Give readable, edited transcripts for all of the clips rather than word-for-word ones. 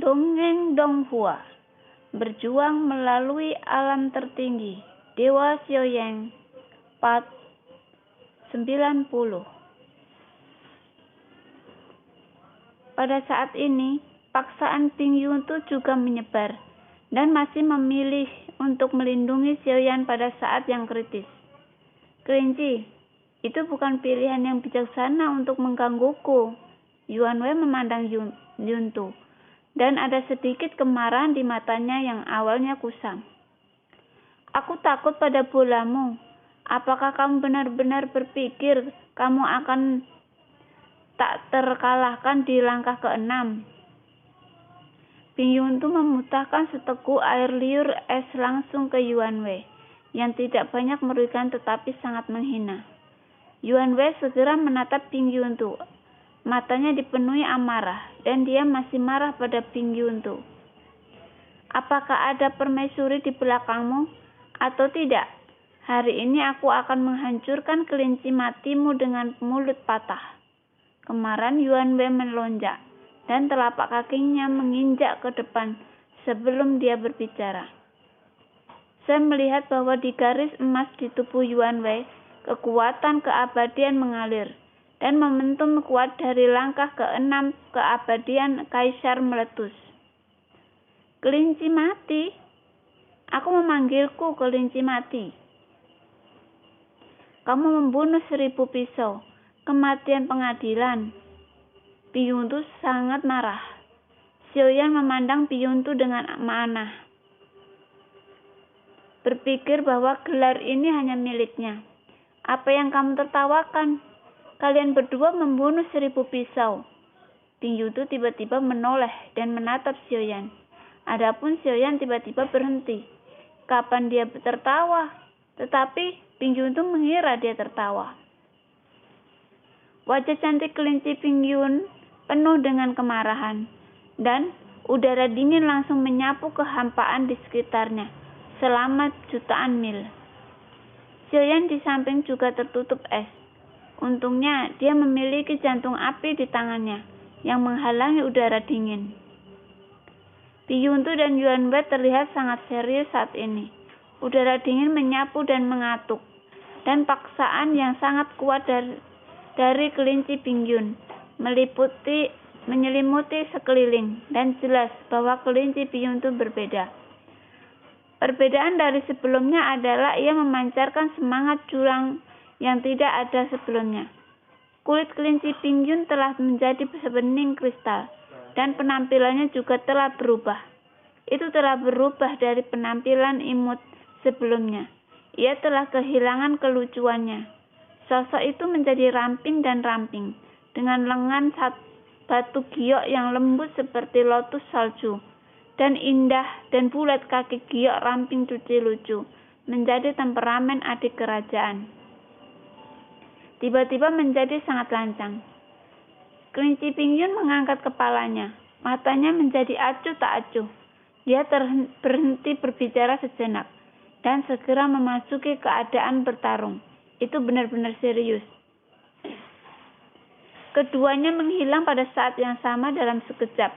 Dongeng Donghua, berjuang melalui alam tertinggi, Dewa Xiaoyan, part 90. Pada saat ini, paksaan Ping Yuntu juga menyebar dan masih memilih untuk melindungi Xiaoyan pada saat yang kritis. Kelinci, itu bukan pilihan yang bijaksana untuk menggangguku. Yuan Wei memandang Yuntu, dan ada sedikit kemarahan di matanya yang awalnya kusam. Aku takut pada bolamu. Apakah kamu benar-benar berpikir kamu akan tak terkalahkan di langkah ke-6? Ping Yuntu memutahkan seteguk air liur es langsung ke Yuan Wei, yang tidak banyak merugikan tetapi sangat menghina. Yuan Wei segera menatap Ping Yuntu. Matanya dipenuhi amarah, dan dia masih marah pada Ping Yuntu. Apakah ada permaisuri di belakangmu, atau tidak? Hari ini aku akan menghancurkan kelinci matimu dengan mulut patah. Kemarahan Yuan Wei melonjak, dan telapak kakinya menginjak ke depan sebelum dia berbicara. Saya melihat bahwa di garis emas di tubuh Yuan Wei, kekuatan keabadian mengalir, dan momentum kuat dari langkah ke-6 keabadian Kaisar meletus. Kelinci mati? Aku memanggilku kelinci mati. Kamu membunuh 1000 pisau. Kematian pengadilan. Ping Yuntu sangat marah. Xiaoyan memandang Ping Yuntu dengan amanah, berpikir bahwa gelar ini hanya miliknya. Apa yang kamu tertawakan? Kalian berdua membunuh 1000 pisau. Ping Yuntu tiba-tiba menoleh dan menatap Xiaoyan. Adapun Xiaoyan tiba-tiba berhenti. Kapan dia tertawa? Tetapi Ping Yuntu mengira dia tertawa. Wajah cantik kelinci Ping Yun penuh dengan kemarahan, dan udara dingin langsung menyapu kehampaan di sekitarnya selama jutaan mil. Xiaoyan di samping juga tertutup es. Untungnya dia memiliki jantung api di tangannya yang menghalangi udara dingin. Ping Yuntu dan Yuan Wei terlihat sangat serius saat ini. Udara dingin menyapu dan mengatuk, dan paksaan yang sangat kuat dari kelinci Ping Yun menyelimuti sekeliling, dan jelas bahwa kelinci Ping Yuntu berbeda. Perbedaan dari sebelumnya adalah ia memancarkan semangat jurang yang tidak ada sebelumnya. Kulit kelinci Ping Yun telah menjadi sebening kristal, dan penampilannya juga telah berubah. Itu telah berubah dari penampilan imut sebelumnya. Ia telah kehilangan kelucuannya. Sosok itu menjadi ramping dan ramping, dengan lengan batu giok yang lembut seperti lotus salju, dan indah dan bulat kaki giok ramping cuci lucu, menjadi temperamen adik kerajaan. Tiba-tiba menjadi sangat lancang. Kelinci Ping Yun mengangkat kepalanya. Matanya menjadi acuh tak acuh. Dia berhenti berbicara sejenak, dan segera memasuki keadaan bertarung. Itu benar-benar serius. Keduanya menghilang pada saat yang sama dalam sekejap.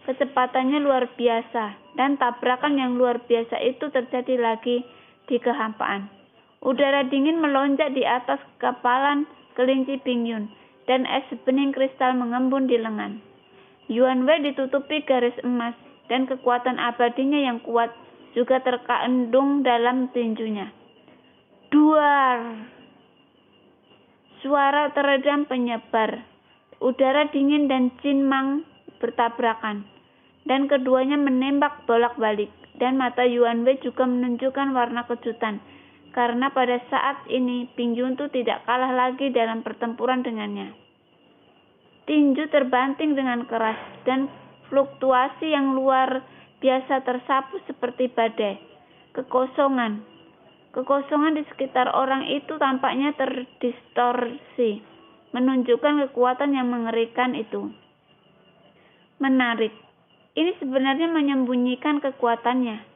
Kecepatannya luar biasa, dan tabrakan yang luar biasa itu terjadi lagi di kehampaan. Udara dingin melonjak di atas kepalan kelinci Ping Yun, dan es bening kristal mengembun di lengan. Yuan Wei ditutupi garis emas, dan kekuatan abadinya yang kuat juga terkandung dalam tinjunya. Duar! Suara teredam penyebar. Udara dingin dan Jin Mang bertabrakan, dan keduanya menembak bolak-balik, dan mata Yuan Wei juga menunjukkan warna kejutan, karena pada saat ini Ping Yuntu tidak kalah lagi dalam pertempuran dengannya. Tinju terbanting dengan keras, dan fluktuasi yang luar biasa tersapu seperti badai. Kekosongan di sekitar orang itu tampaknya terdistorsi, menunjukkan kekuatan yang mengerikan itu. Menarik. Ini sebenarnya menyembunyikan kekuatannya.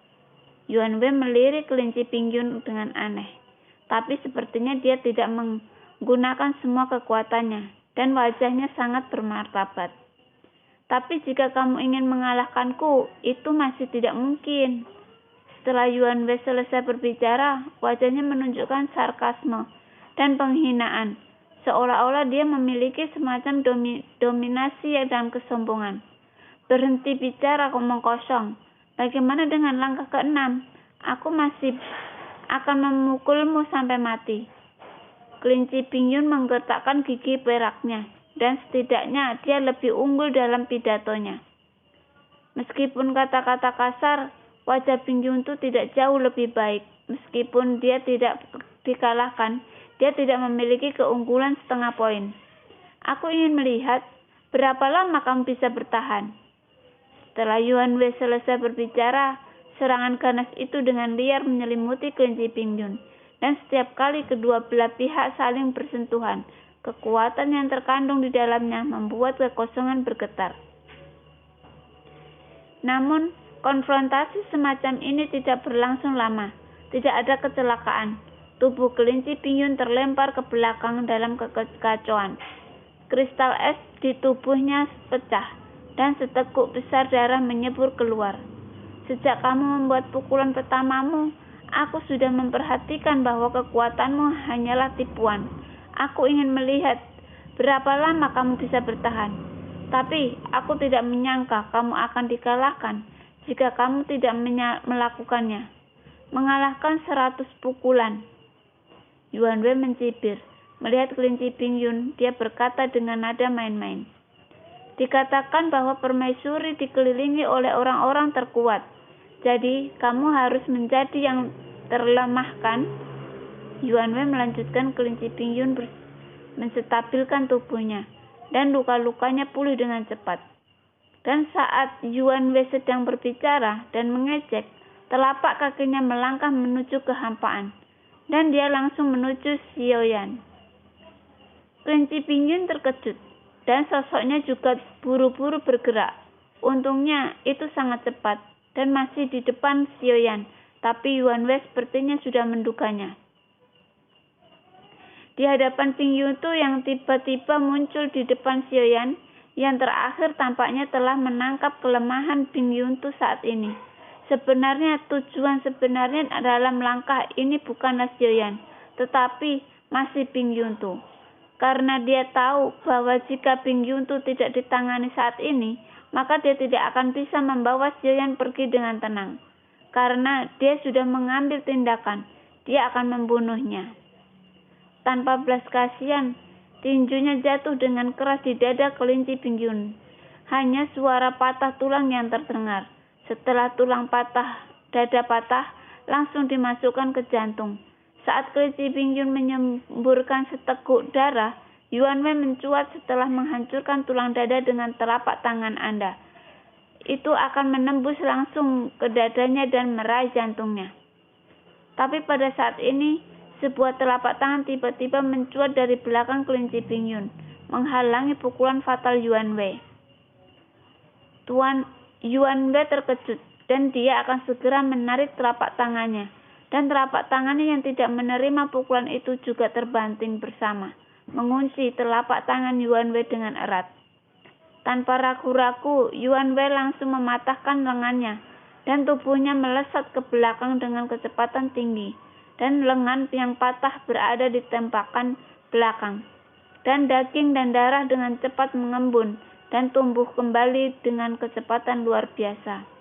Yuan Wei melirik kelinci Ping Yun dengan aneh, tapi sepertinya dia tidak menggunakan semua kekuatannya, dan wajahnya sangat bermartabat. Tapi jika kamu ingin mengalahkanku, itu masih tidak mungkin. Setelah Yuan Wei selesai berbicara, wajahnya menunjukkan sarkasme dan penghinaan, seolah-olah dia memiliki semacam dominasi dan kesombongan. Berhenti bicara, ngomong kosong. Bagaimana dengan langkah ke-6? Aku masih akan memukulmu sampai mati. Kelinci Pingyun menggetakkan gigi peraknya, dan setidaknya dia lebih unggul dalam pidatonya. Meskipun kata-kata kasar, wajah Pingyun itu tidak jauh lebih baik. Meskipun dia tidak dikalahkan, dia tidak memiliki keunggulan setengah poin. Aku ingin melihat berapa lama kamu bisa bertahan. Setelah Yuan Wei selesai berbicara, serangan ganas itu dengan liar menyelimuti kelinci Pingyun, dan setiap kali kedua belah pihak saling bersentuhan, kekuatan yang terkandung di dalamnya membuat kekosongan bergetar. Namun, konfrontasi semacam ini tidak berlangsung lama. Tidak ada kecelakaan. Tubuh kelinci Pingyun terlempar ke belakang dalam kekacauan. Kristal es di tubuhnya pecah, dan seteguk besar darah menyembur keluar. Sejak kamu membuat pukulan pertamamu, aku sudah memperhatikan bahwa kekuatanmu hanyalah tipuan. Aku ingin melihat berapa lama kamu bisa bertahan. Tapi aku tidak menyangka kamu akan dikalahkan jika kamu tidak melakukannya. Mengalahkan 100 pukulan. Yuan Wei mencibir. Melihat kelinci Pingyun, dia berkata dengan nada main-main. Dikatakan bahwa permaisuri dikelilingi oleh orang-orang terkuat. Jadi, kamu harus menjadi yang terlemahkan. Yuan Wei melanjutkan. Kelinci Pingyun menstabilkan tubuhnya, dan luka-lukanya pulih dengan cepat. Dan saat Yuan Wei sedang berbicara dan mengejek, telapak kakinya melangkah menuju kehampaan, dan dia langsung menuju Xiaoyan. Kelinci Pingyun terkejut, dan sosoknya juga buru-buru bergerak. Untungnya itu sangat cepat dan masih di depan Xiaoyan, tapi Yuan Wei sepertinya sudah menduganya. Di hadapan Pingyun itu yang tiba-tiba muncul di depan Xiaoyan, yang terakhir tampaknya telah menangkap kelemahan Pingyun itu saat ini. Sebenarnya tujuan sebenarnya dalam langkah ini bukanlah Xiaoyan, tetapi masih Pingyun itu. Karena dia tahu bahwa jika Pingyun itu tidak ditangani saat ini, maka dia tidak akan bisa membawa Xiaoyan pergi dengan tenang. Karena dia sudah mengambil tindakan, dia akan membunuhnya. Tanpa belas kasihan, tinjunya jatuh dengan keras di dada kelinci Pingyun. Hanya suara patah tulang yang terdengar. Setelah tulang patah, dada patah, langsung dimasukkan ke jantung. Saat kelinci Pingyun menyemburkan seteguk darah, Yuan Wei mencuat setelah menghancurkan tulang dada dengan telapak tangan Anda. Itu akan menembus langsung ke dadanya dan meraih jantungnya. Tapi pada saat ini, sebuah telapak tangan tiba-tiba mencuat dari belakang kelinci Pingyun, menghalangi pukulan fatal Yuan Wei. Yuan Wei terkejut, dan dia akan segera menarik telapak tangannya. Dan telapak tangannya yang tidak menerima pukulan itu juga terbanting bersama, mengunci telapak tangan Yuan Wei dengan erat. Tanpa ragu-ragu, Yuan Wei langsung mematahkan lengannya, dan tubuhnya melesat ke belakang dengan kecepatan tinggi, dan lengan yang patah berada di tempakan belakang. Dan daging dan darah dengan cepat mengembun, dan tumbuh kembali dengan kecepatan luar biasa.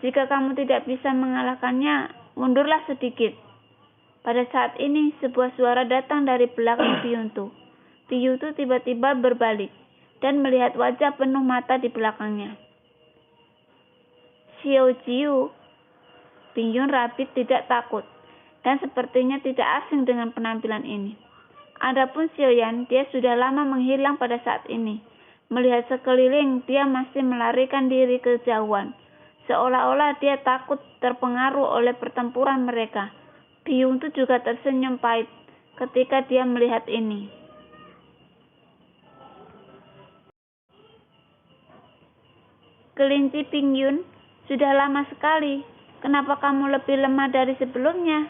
Jika kamu tidak bisa mengalahkannya, mundurlah sedikit. Pada saat ini, sebuah suara datang dari belakang Pingyun. Pingyun tiba-tiba berbalik dan melihat wajah penuh mata di belakangnya. Xiao Jiu. Pingyun rapi tidak takut dan sepertinya tidak asing dengan penampilan ini. Adapun Xiaoyan, dia sudah lama menghilang pada saat ini. Melihat sekeliling, dia masih melarikan diri ke kejauhan. Seolah-olah dia takut terpengaruh oleh pertempuran mereka. Pingyun juga tersenyum pahit ketika dia melihat ini. Kelinci Pingyun, sudah lama sekali. Kenapa kamu lebih lemah dari sebelumnya?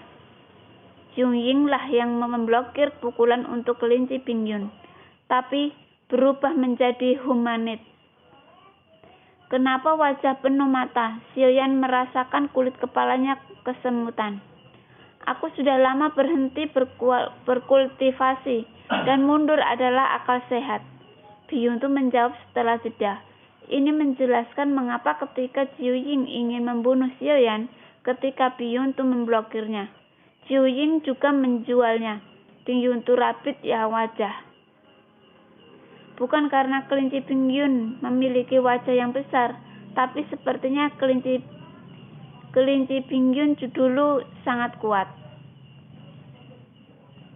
Jung Ying lah yang memblokir pukulan untuk kelinci Pingyun. Tapi berubah menjadi humanit. Kenapa wajah penuh mata? Xiaoyan merasakan kulit kepalanya kesemutan. Aku sudah lama berhenti berkultivasi dan mundur adalah akal sehat. Biyuntu menjawab setelah jeda. Ini menjelaskan mengapa ketika Jiuying ingin membunuh Xiaoyan, ketika Biyuntu memblokirnya. Jiuying juga menjualnya. Biyuntu rapid ya wajah. Bukan karena kelinci Bingyun memiliki wajah yang besar, tapi sepertinya kelinci Bingyun dulu sangat kuat.